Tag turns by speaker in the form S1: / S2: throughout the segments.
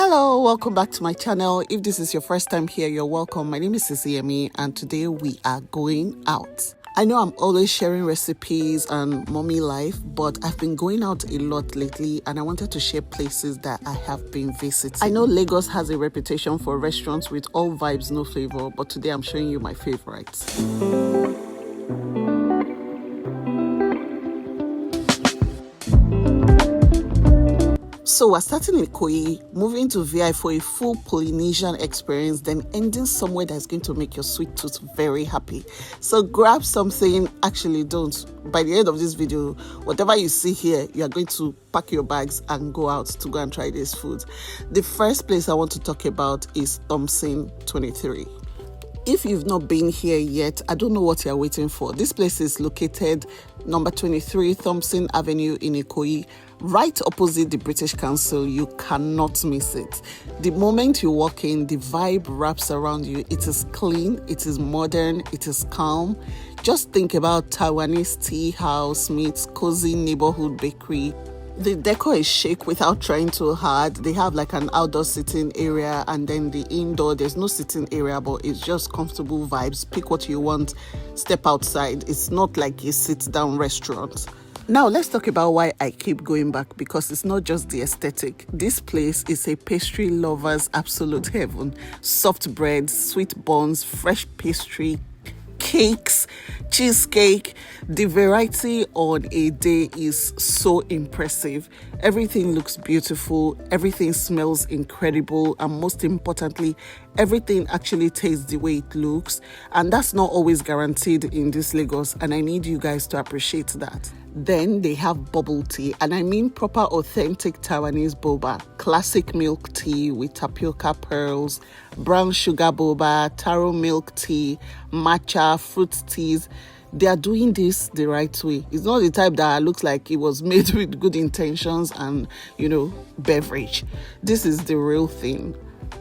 S1: Hello, welcome back to my channel. If this is your first time here, you're welcome. My name is Ikoyi and today we are going out. I know I'm always sharing recipes and mommy life, but I've been going out a lot lately and I wanted to share places that I have been visiting. I know Lagos has a reputation for restaurants with all vibes, no flavor, but today I'm showing you my favorites. So we're starting in Ikoyi, moving to VI for a full Polynesian experience, then ending somewhere that's going to make your sweet tooth very happy. So grab something, actually don't. By the end of this video, whatever you see here, you are going to pack your bags and go out to go and try this food. The first place I want to talk about is Thompson 23. If you've not been here yet, I don't know what you're waiting for. This place is located number 23 Thompson Avenue in Ikoyi, right opposite the British Council. You cannot miss it. The moment you walk in, the vibe wraps around you. It is clean, it is modern, it is calm. Just think about Taiwanese tea house meets cozy neighborhood bakery. The decor is chic without trying too hard. They have like an outdoor sitting area and then the indoor, there's no sitting area, but it's just comfortable vibes. Pick what you want, step outside. It's not like a sit-down restaurant. Now let's talk about why I keep going back, because it's not just the aesthetic. This place is a pastry lover's absolute heaven. Soft bread, sweet buns, fresh pastry, cakes, cheesecake. The variety on a day is so impressive. Everything looks beautiful, everything smells incredible, and most importantly, everything actually tastes the way it looks, and that's not always guaranteed in this Lagos, and I need you guys to appreciate that. Then they have bubble tea, and I mean proper authentic Taiwanese boba, classic milk tea with tapioca pearls, brown sugar boba, taro milk tea, matcha, fruit teas. They are doing this the right way. It's not the type that looks like it was made with good intentions and, beverage. This is the real thing.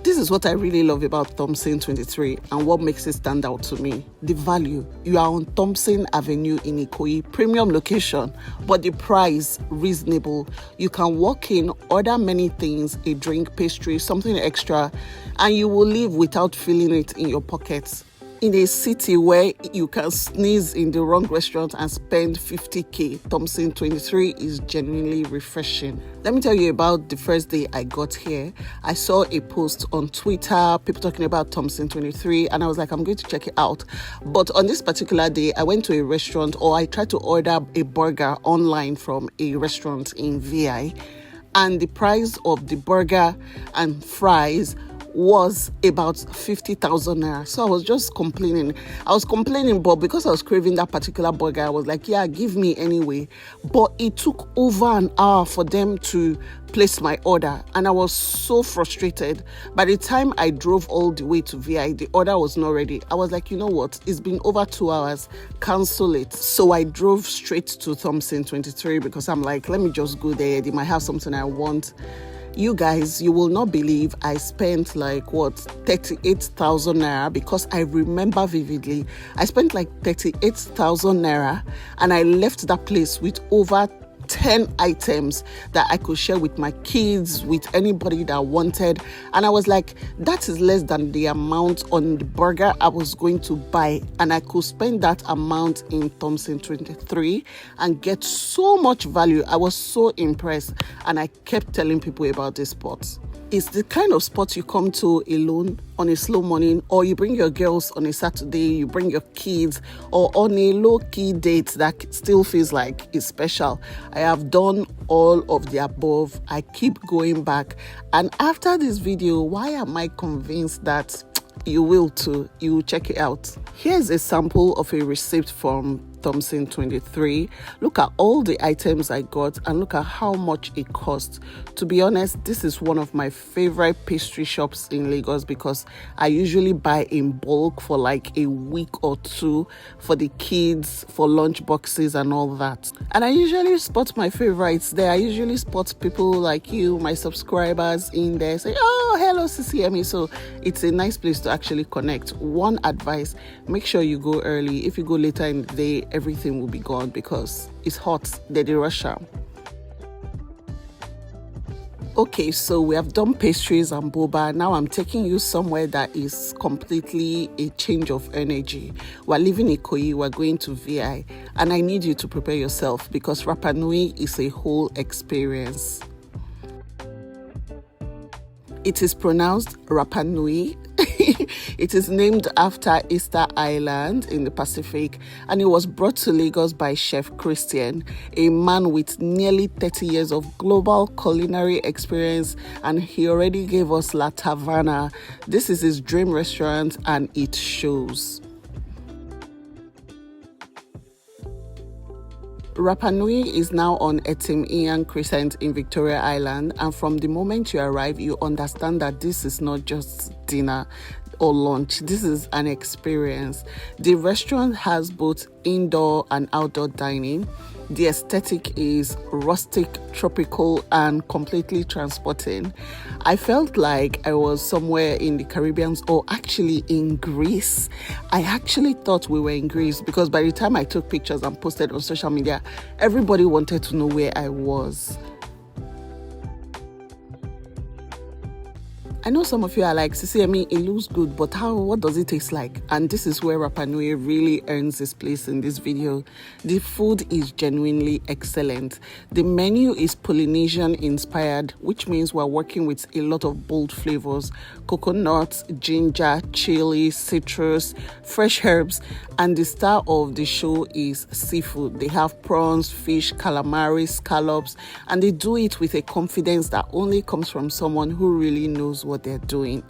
S1: This is what I really love about Thompson 23 and what makes it stand out to me. The value. You are on Thompson Avenue in Ikoyi, premium location, but the price reasonable. You can walk in, order many things, a drink, pastry, something extra, and you will leave without feeling it in your pockets. In a city where you can sneeze in the wrong restaurant and spend 50k, Thompson 23 is genuinely refreshing. Let me tell you about the first day I got here. I saw a post on Twitter, people talking about Thompson 23, and I was like, I'm going to check it out. But on this particular day, I went to a restaurant, or I tried to order a burger online from a restaurant in VI, and the price of the burger and fries was about 50,000 naira. So I was just complaining. But because I was craving that particular burger, I was like, yeah, give me anyway. But it took over an hour for them to place my order, and I was so frustrated. By the time I drove all the way to VI, the order was not ready. I was like, you know what? It's been over 2 hours. Cancel it. So I drove straight to Thompson 23 because I'm like, let me just go there. They might have something I want. You guys, you will not believe I spent 38,000 naira, because I remember vividly. I spent 38,000 naira and I left that place with over 10 items that I could share with my kids, with anybody that wanted. And I was like, that is less than the amount on the burger I was going to buy. And I could spend that amount in Thompson 23 and get so much value. I was so impressed. And I kept telling people about this spot. It's the kind of spot you come to alone on a slow morning, or you bring your girls on a Saturday, you bring your kids, or on a low-key date that still feels like it's special. I have done all of the above. I keep going back. And after this video, why am I convinced that you will too? You will check it out. Here's a sample of a receipt from Thompson 23. Look at all the items I got and look at how much it cost. To be honest, this is one of my favorite pastry shops in Lagos because I usually buy in bulk for a week or two for the kids, for lunch boxes and all that. And I usually spot my favorites there. I usually spot people like you, my subscribers in there, say, oh, hello, CCME. So it's a nice place to actually connect. One advice, make sure you go early. If you go later in the day, everything will be gone because it's hot. They're the rush hour. Okay, so we have done pastries and boba. Now I'm taking you somewhere that is completely a change of energy. We're leaving Ikoyi, we're going to VI, and I need you to prepare yourself because Rapa Nui is a whole experience. It is pronounced Rapa Nui. It is named after Easter Island in the Pacific, and it was brought to Lagos by Chef Crescent, a man with nearly 30 years of global culinary experience, and he already gave us La Taverna. This is his dream restaurant, and it shows. Rapa Nui is now on Etim Inyang Crescent in Victoria Island, and from the moment you arrive, you understand that this is not just dinner or lunch. This is an experience. The restaurant has both indoor and outdoor dining. The aesthetic is rustic, tropical, and completely transporting. I felt like I was somewhere in the Caribbean, or actually in Greece. I actually thought we were in Greece because by the time I took pictures and posted on social media, everybody wanted to know where I was. I know some of you are like, Sisi, I mean, it looks good, but what does it taste like? And this is where Rapa Nui really earns his place in this video. The food is genuinely excellent. The menu is Polynesian inspired, which means we're working with a lot of bold flavors: coconut, ginger, chili, citrus, fresh herbs, and the star of the show is seafood. They have prawns, fish, calamari, scallops, and they do it with a confidence that only comes from someone who really knows what they're doing.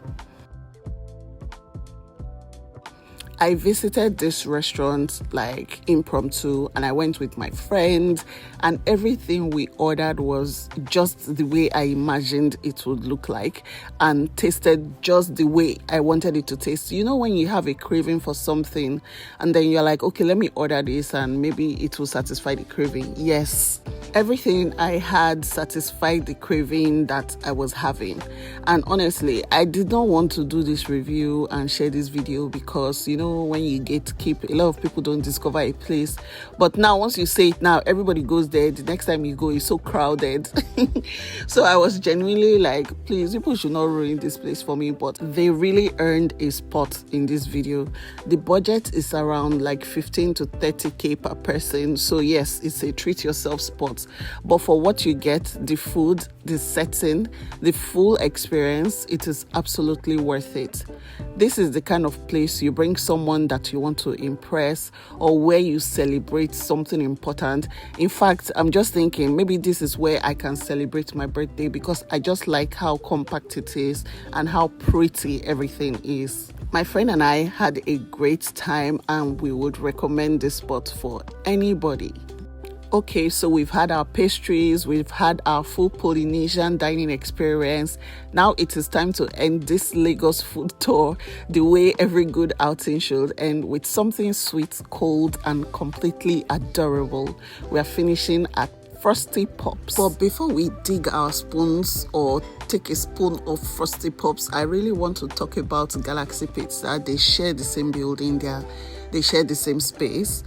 S1: I visited this restaurant like impromptu, and I went with my friend, and everything we ordered was just the way I imagined it would look like and tasted just the way I wanted it to taste. You know, when you have a craving for something and then you're like, okay, let me order this and maybe it will satisfy the craving. Yes, everything I had satisfied the craving that I was having. And honestly, I did not want to do this review and share this video because, you know, when you gatekeep, a lot of people don't discover a place. But now, once you say it now, everybody goes there. The next time you go, it's so crowded. So I was genuinely like, please, people should not ruin this place for me. But they really earned a spot in this video. The budget is around like 15 to 30k per person. So yes, it's a treat yourself spot. But for what you get, the food, the setting, the full experience, it is absolutely worth it. This is the kind of place you bring someone that you want to impress, or where you celebrate something important. In fact, I'm just thinking maybe this is where I can celebrate my birthday because I just like how compact it is and how pretty everything is. My friend and I had a great time, and we would recommend this spot for anybody. Okay, so we've had our pastries, we've had our full Polynesian dining experience. Now it is time to end this Lagos food tour the way every good outing should end, with something sweet, cold, and completely adorable. We are finishing at Frosty Pops. But before we dig our spoons or take a spoon of Frosty Pops, I really want to talk about Galaxy Pizza. They share the same building there. They share the same space.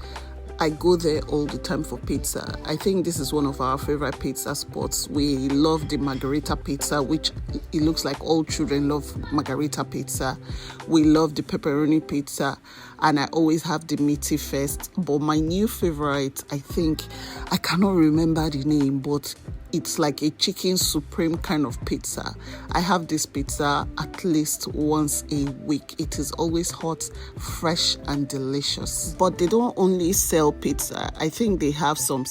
S1: I go there all the time for pizza. I think this is one of our favorite pizza spots. We love the margarita pizza, which it looks like all children love margarita pizza. We love the pepperoni pizza, and I always have the meaty first. But my new favorite, I think, I cannot remember the name, but it's like a chicken supreme kind of pizza. I have this pizza at least once a week. It is always hot, fresh, and delicious. But they don't only sell pizza. I think they have some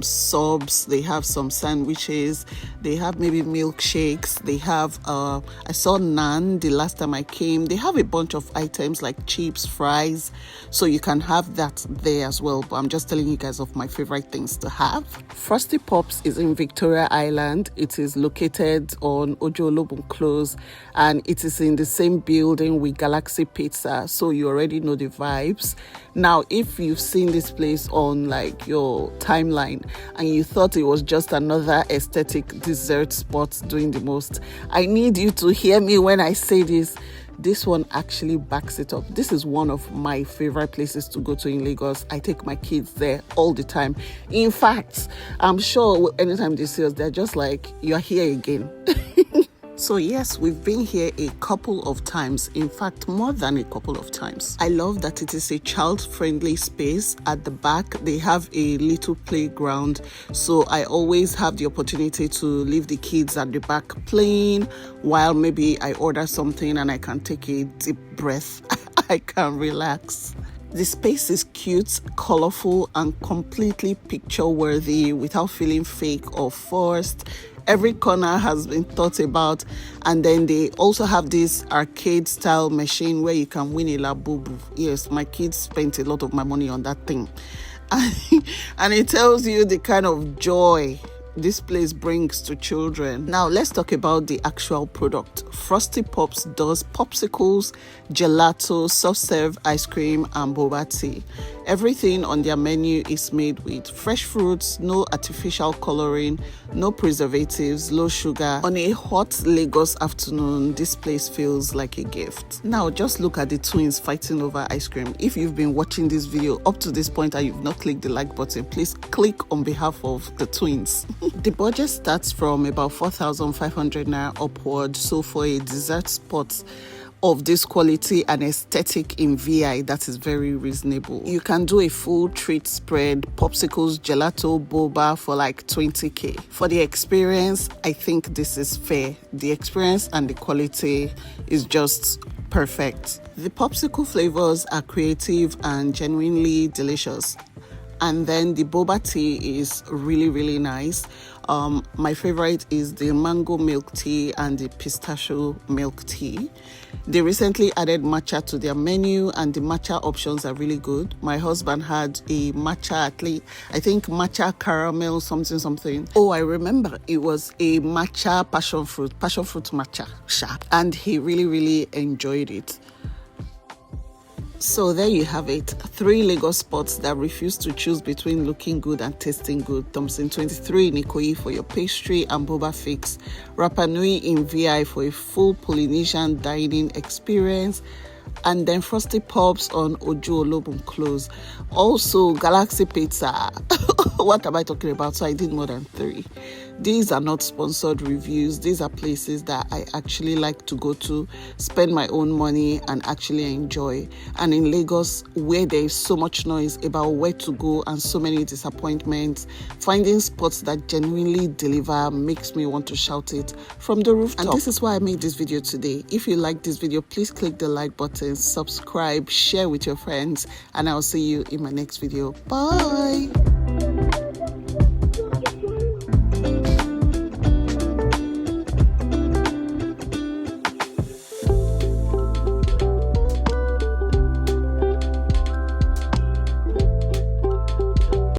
S1: subs, they have some sandwiches, they have maybe milkshakes, they have, I saw naan the last time I came. They have a bunch of items like chips, fries, so you can have that there as well. But I'm just telling you guys of my favorite things to have. Frosty Pops is in Victoria Island. It is located on Ojolobun Close, and it is in the same building with Galaxy Pizza, so you already know the vibes. Now, if you've seen this place on like your timeline and you thought it was just another aesthetic dessert spot doing the most, I need you to hear me when I say this. This one actually backs it up. This is one of my favorite places to go to in Lagos. I take my kids there all the time. In fact, I'm sure anytime they see us, they're just like, you're here again. So yes, we've been here a couple of times, in fact more than a couple of times. I love that it is a child-friendly space. At the back they have a little playground, so I always have the opportunity to leave the kids at the back playing while maybe I order something and I can take a deep breath. I can relax. The space is cute, colourful, and completely picture-worthy without feeling fake or forced. Every corner has been thought about, and then they also have this arcade style machine where you can win a labubu. Yes, my kids spent a lot of my money on that thing. And it tells you the kind of joy this place brings to children. Now let's talk about the actual product. Frosty Pops does popsicles, gelato, soft serve ice cream, and boba tea. Everything on their menu is made with fresh fruits, no artificial coloring, no preservatives, low sugar. On a hot Lagos afternoon, this place feels like a gift. Now just look at the twins fighting over ice cream. If you've been watching this video up to this point and you've not clicked the like button, please click on behalf of the twins. The budget starts from about 4,500 naira upward, so for a dessert spot of this quality and aesthetic in VI, that is very reasonable. You can do a full treat spread, popsicles, gelato, boba for like 20k. For the experience, I think this is fair. The experience and the quality is just perfect. The popsicle flavors are creative and genuinely delicious. And then the boba tea is really nice. My favorite is the mango milk tea and the pistachio milk tea. They recently added matcha to their menu, and the matcha options are really good. My husband had a matcha, I think matcha caramel something. Oh, I remember it was a matcha passion fruit matcha, and he really enjoyed it. So there you have it, 3 Lagos spots that refuse to choose between looking good and tasting good. Thompson 23 in Ikoyi for your pastry and boba fix. Rapa Nui in VI for a full Polynesian dining experience. And then Frosty Pops on Ojo Olobun Close. Also Galaxy Pizza. What am I talking about? So I did more than 3. These are not sponsored reviews. These are places that I actually like to go to, spend my own money and actually enjoy. And in Lagos, where there is so much noise about where to go and so many disappointments, finding spots that genuinely deliver makes me want to shout it from the rooftop. And this is why I made this video today. If you like this video, please click the like button, subscribe, share with your friends, and I'll see you in my next video. Bye!